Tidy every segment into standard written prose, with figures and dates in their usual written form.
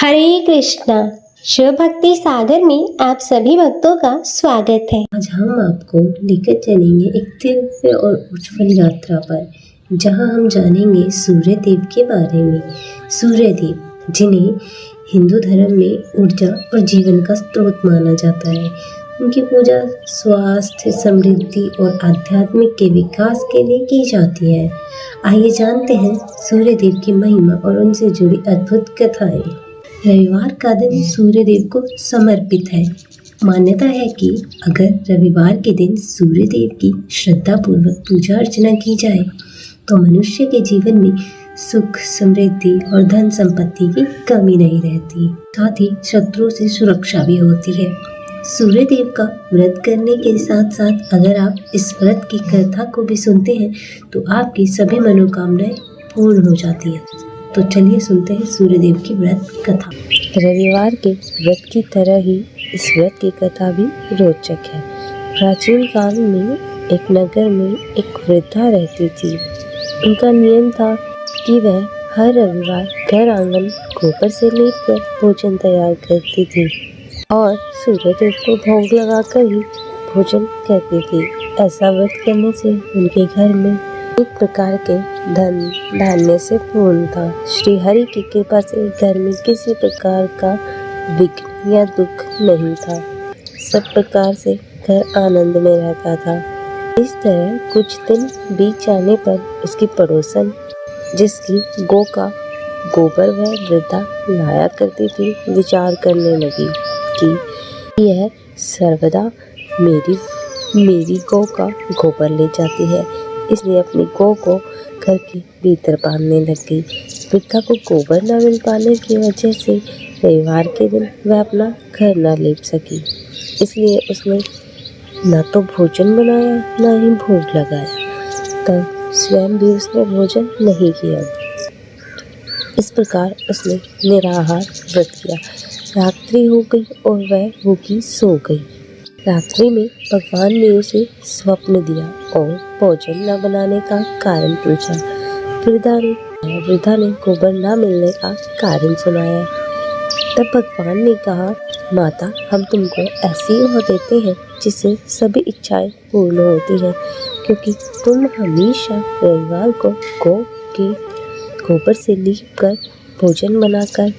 हरे कृष्णा। शिव भक्ति सागर में आप सभी भक्तों का स्वागत है। आज हम आपको लेकर चलेंगे एक दिव्य और उज्जवल यात्रा पर, जहां हम जानेंगे सूर्य देव के बारे में। सूर्य देव, जिन्हें हिंदू धर्म में ऊर्जा और जीवन का स्रोत माना जाता है, उनकी पूजा स्वास्थ्य, समृद्धि और आध्यात्मिक के विकास के लिए की जाती है। आइए जानते हैं सूर्य देव की महिमा और उनसे जुड़ी अद्भुत कथाएं। रविवार का दिन सूर्य देव को समर्पित है। मान्यता है कि अगर रविवार के दिन सूर्य देव की श्रद्धा पूर्वक पूजा अर्चना की जाए तो मनुष्य के जीवन में सुख, समृद्धि और धन संपत्ति की कमी नहीं रहती। साथ ही शत्रुओं से सुरक्षा भी होती है। सूर्य देव का व्रत करने के साथ साथ अगर आप इस व्रत की कथा को भी सुनते हैं तो आपकी सभी मनोकामनाएं पूर्ण हो जाती है। तो चलिए सुनते हैं सूर्य देव की व्रत कथा। रविवार के व्रत की तरह ही इस व्रत की कथा भी रोचक है। प्राचीन काल में एक नगर में एक वृद्धा रहती थी। उनका नियम था कि वह हर रविवार घर आंगन गोबर से लीपकर भोजन तैयार करती थी और सूर्य देव को भोग लगाकर ही भोजन करती थी। ऐसा व्रत करने से उनके घर में एक प्रकार के धन धान्य से पूर्ण था। श्री हरि की कृपा से घर में किसी प्रकार का विघ्न या दुख नहीं था। सब प्रकार से घर आनंद में रहता था। इस तरह कुछ दिन बीत जाने पर उसकी पड़ोसन, जिसकी गौ का गोबर वह वृद्धा लाया करती थी, विचार करने लगी कि यह सर्वदा मेरी गौ का गोबर ले जाती है, इसलिए अपनी गौ को घर के भीतर बांधने लग गई। वृद्धा को गोबर न मिल पाने की वजह से रविवार के दिन वह अपना घर न लीप सकी, इसलिए उसने न तो भोजन बनाया न ही भोग लगाया। तब स्वयं भी उसने भोजन नहीं किया। इस प्रकार उसने निराहार व्रत किया। रात्रि हो गई और वह भूखी सो गई। रात्रि में भगवान ने उसे स्वप्न दिया और भोजन न बनाने का कारण पूछा। वृद्धा ने गोबर न मिलने का कारण सुनाया। तब भगवान ने कहा, माता, हम तुमको ऐसी गौ देते हैं जिससे सभी इच्छाएं पूर्ण होती हैं, क्योंकि तुम हमेशा रविवार को गौ के गोबर से लीप कर भोजन बनाकर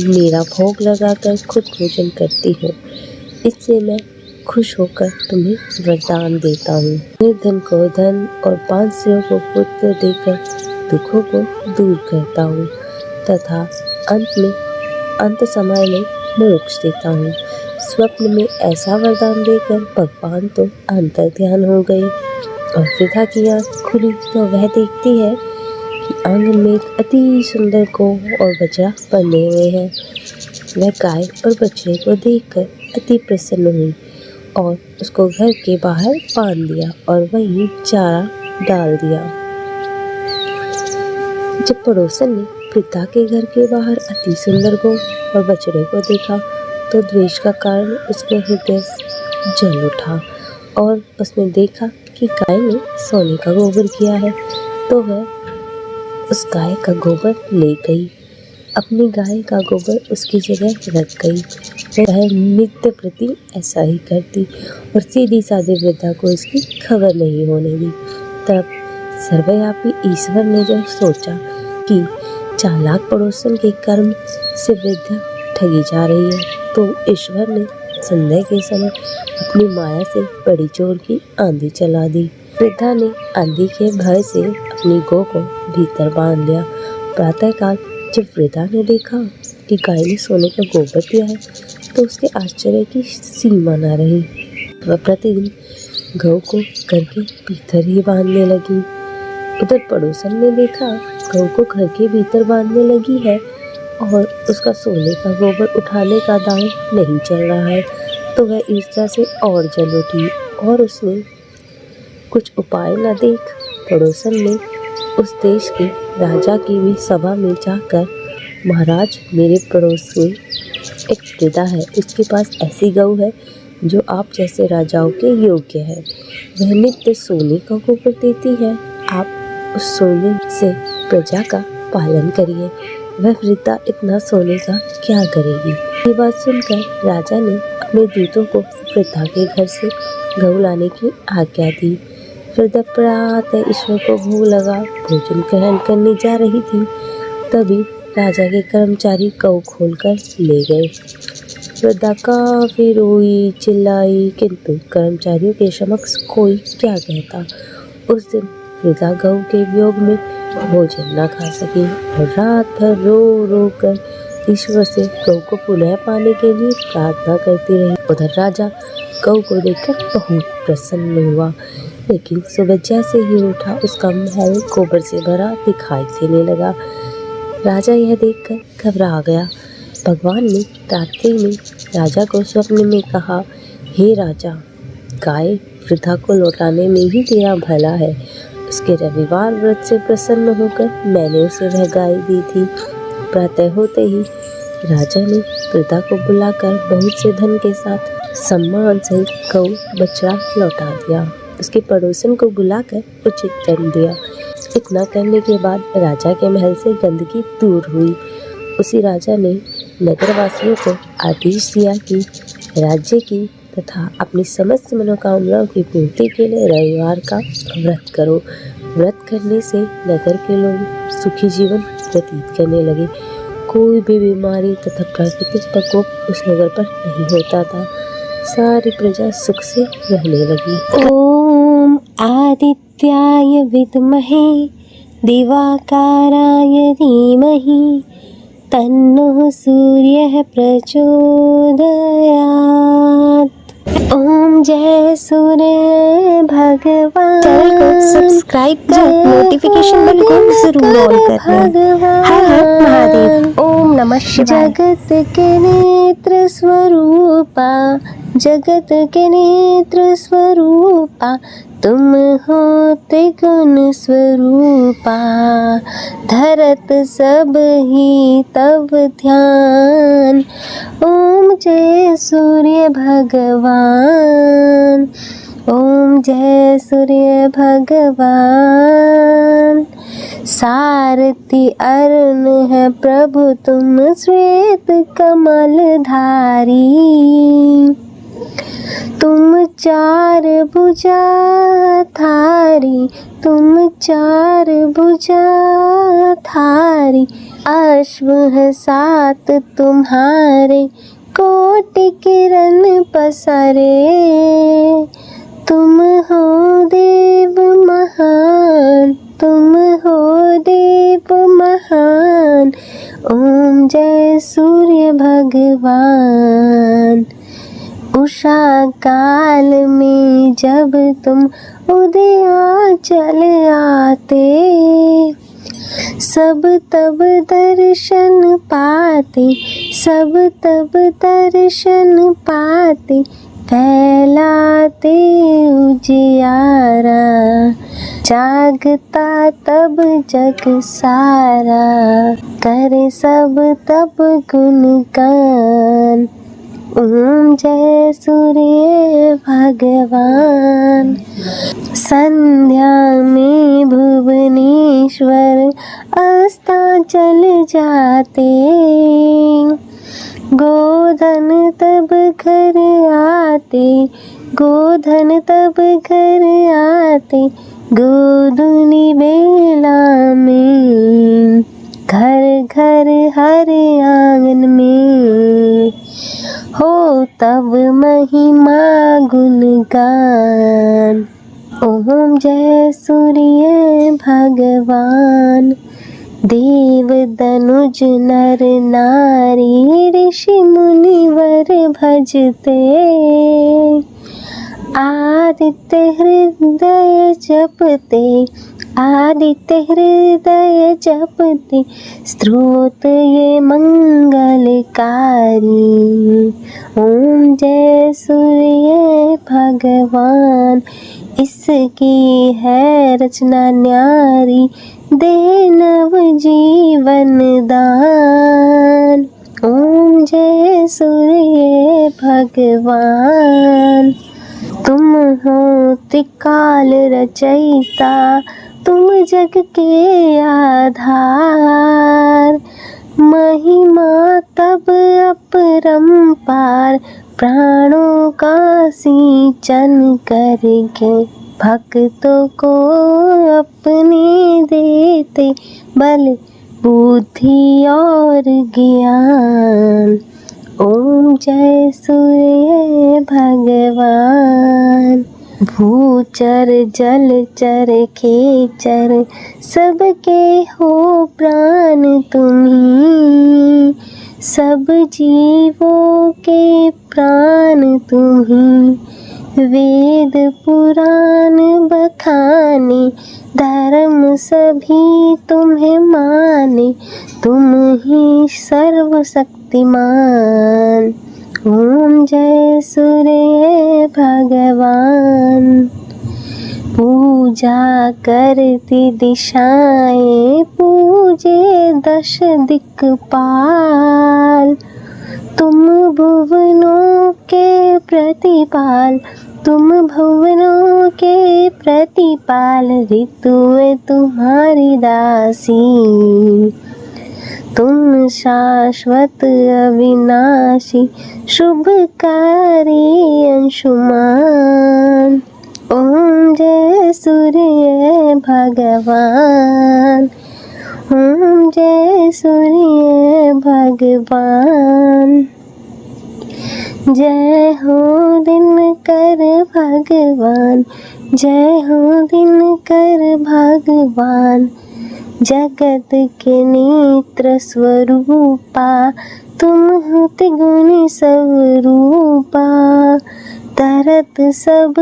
मेरा भोग लगाकर खुद भोजन करती हो। इससे मैं खुश होकर तुम्हें वरदान देता हूँ। निर्धन को धन और बांझों को पुत्र देकर दुखों को दूर करता हूँ तथा अंत समय में मोक्ष देता हूँ। स्वप्न में ऐसा वरदान देकर भगवान तो अंतर्ध्यान हो गए और वृद्धा की आँख खुली तो वह देखती है कि आंगन में एक अति सुंदर गौ और बछड़ा बंधे हुए हैं। वह गाय और बछड़े को देखकर अति प्रसन्न हुई और उसको घर के बाहर बांध दिया और वहीं चारा डाल दिया। जब पड़ोसन ने वृद्धा के घर के बाहर अति सुंदर गौ और बछड़े को देखा तो द्वेष का कारण उसके हृदय जल उठा और उसने देखा कि गाय ने सोने का गोबर किया है, तो वह उस गाय का गोबर ले गई। अपनी गाय का गोबर उसकी जगह रख गई। वह नित्य प्रति ऐसा ही करती और सीधी सादी वृद्धा को इसकी खबर नहीं होने दी। तब सर्वव्यापी ईश्वर ने जब सोचा कि चालाक पड़ोसन के कर्म से वृद्धा ठगी जा रही है, तो ईश्वर ने संध्या के समय अपनी माया से बड़ी जोर की आंधी चला दी। वृद्धा ने आंधी के भय से अपनी गौ को भीतर बांध लिया। प्रातःकाल जब वृद्धा ने देखा कि गाय ने सोने का गोबर दिया है तो उसके आश्चर्य की सीमा न रही। वह प्रतिदिन गौ को घर के भीतर ही बांधने लगी। उधर पड़ोसन ने देखा गौ को घर के भीतर बांधने लगी है और उसका सोने का गोबर उठाने का दांव नहीं चल रहा है, तो वह ईर्ष्या से और जल उठी और उसने कुछ उपाय न देख पड़ोसन ने उस देश के राजा की भी सभा में जाकर, महाराज, मेरे पड़ोस में एक वृद्धा है, उसके पास ऐसी गौ है जो आप जैसे राजाओं के योग्य है। वह नित्य सोने का गोबर देती है। आप उस सोने से प्रजा का पालन करिए। वह वृद्धा इतना सोने का क्या करेगी। ये बात सुनकर राजा ने अपने दूतों को वृद्धा के घर से गऊ लाने की आज्ञा दी। वृद्धा प्रातः ईश्वर को भोग लगा भोजन ग्रहण करने जा रही थी, तभी राजा के कर्मचारी गऊ खोलकर ले गए। वृद्धा काफी रोई चिल्लाई, किंतु कर्मचारियों के समक्ष कोई क्या कहता। उस दिन वृद्धा गऊ के वियोग में भोजन न खा सकी और रात भर रो रो कर ईश्वर से गऊ को पुनः पाने के लिए प्रार्थना करती रही। उधर राजा गऊ को देखकर बहुत प्रसन्न हुआ, लेकिन सुबह जैसे ही उठा उसका महल गोबर से भरा दिखाई देने लगा। राजा यह देखकर घबरा गया। भगवान ने रात्रि में राजा को स्वप्न में कहा, हे राजा, गाय वृद्धा को लौटाने में ही तेरा भला है। उसके रविवार व्रत से प्रसन्न होकर मैंने उसे वह गाय दी थी। प्रातः होते ही राजा ने वृद्धा को बुलाकर बहुत से धन के साथ सम्मान सहित गऊ बछड़ा लौटा दिया। उसके पड़ोसन को बुलाकर उचित दंड दिया। इतना करने के बाद राजा के महल से गंदगी दूर हुई। उसी राजा ने नगरवासियों को आदेश दिया कि राज्य की तथा अपनी समस्त मनोकामनाओं की पूर्ति के लिए रविवार का व्रत करो। व्रत करने से नगर के लोग सुखी जीवन व्यतीत करने लगे। कोई भी बीमारी तथा प्राकृतिक प्रकोप उस नगर पर नहीं होता था। सारी प्रजा सुख से रहने लगी। ओम आदित्याय विद्महे दिवाकाराय धीमहि तन्नो सूर्यः प्रचोदयात्। ओम जय सूर्य भगवान। चैनल को सब्सक्राइब कर नोटिफिकेशन बेल को जरूर ऑन कर लें। हर हर महादेव। ओम नमः शिवाय। जगत के नेत्र स्वरूपा, जगत के नेत्र स्वरूपा, तुम हो त्रिगुण स्वरूपा। धरत सब ही तब ध्यान। ओम जय सूर्य भगवान। ओम जय सूर्य भगवान। सारथी अरुण है प्रभु तुम श्वेत कमल धारी। तुम चार भुजा धारी, तुम चार भुजा धारी। अश्व है सात तुम्हारे, कोटि किरण पसरे। तुम हो देव महान, तुम हो देव महान। ओम जय सूर्य भगवान। उषा काल में जब तुम उदयाचल आते, सब तब दर्शन पाते, सब तब दर्शन पाते। फैलाते उजियारा, जागता तब जग सारा। करे सब तब गुणगान। ओम जय सूर्य भगवान। संध्या में भुवनेश्वर अस्ताचल जाते। गोधन तब घर आते, गोधन तब घर आते। गोधुली बेला में घर घर हर आंगन में हो तब महिमा गुणगान। ओम जय सूर्य भगवान। देव दनुज नर नारी ऋषि मुनिवर भजते। आदित्य हृदय जपते, आदित्य हृदय जपते। स्तोत्र ये मंगलकारी। ओम जय सूर्य भगवान। इसकी है रचना न्यारी, दे नव जीवन दान। ओम जय सूर्य भगवान। तुम हो त्रिकाल रचयिता, तुम जग के आधार। महिमा तब अपरंपार, प्राणों का सिंचन करके भक्तों को अपने देते बल बुद्धि और ज्ञान। ओम जय सूर्य भगवान। भूचर जलचर खेचर सबके हो प्राण तुम्ही, सब जीवों के प्राण तुम्ही। वेद पुराण बखाने धर्म सभी तुम्हें माने, तुम ही सर्वशक्तिमान। ओम जय सूर्य भगवान। पूजा करती दिशाएं पूजे 10 दिक्पाल, तुम भुवनों के प्रतिपाल, तुम भुवनों के प्रतिपाल। ऋतुएं तुम्हारी दासी, तुम शाश्वत अविनाशी शुभकारी अंशुमान। ओम जय सूर्य भगवान। ओम जय सूर्य भगवान। जय हो दिनकर भगवान, जय हो दिनकर भगवान। जगत के नेत्र स्वरूपा, तुम हो त्रिगुण स्वरूपा। तरत सब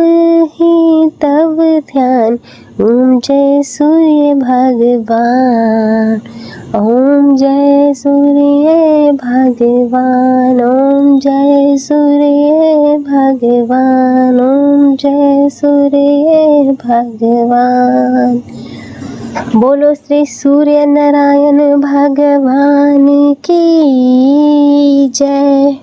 ही तब ध्यान, ओम जय सूर्य भगवान। ओम जय सूर्य भगवान। ओम जय सूर्य भगवान। ओम जय सूर्य भगवान। बोलो श्री सूर्य नारायण भगवान की जय।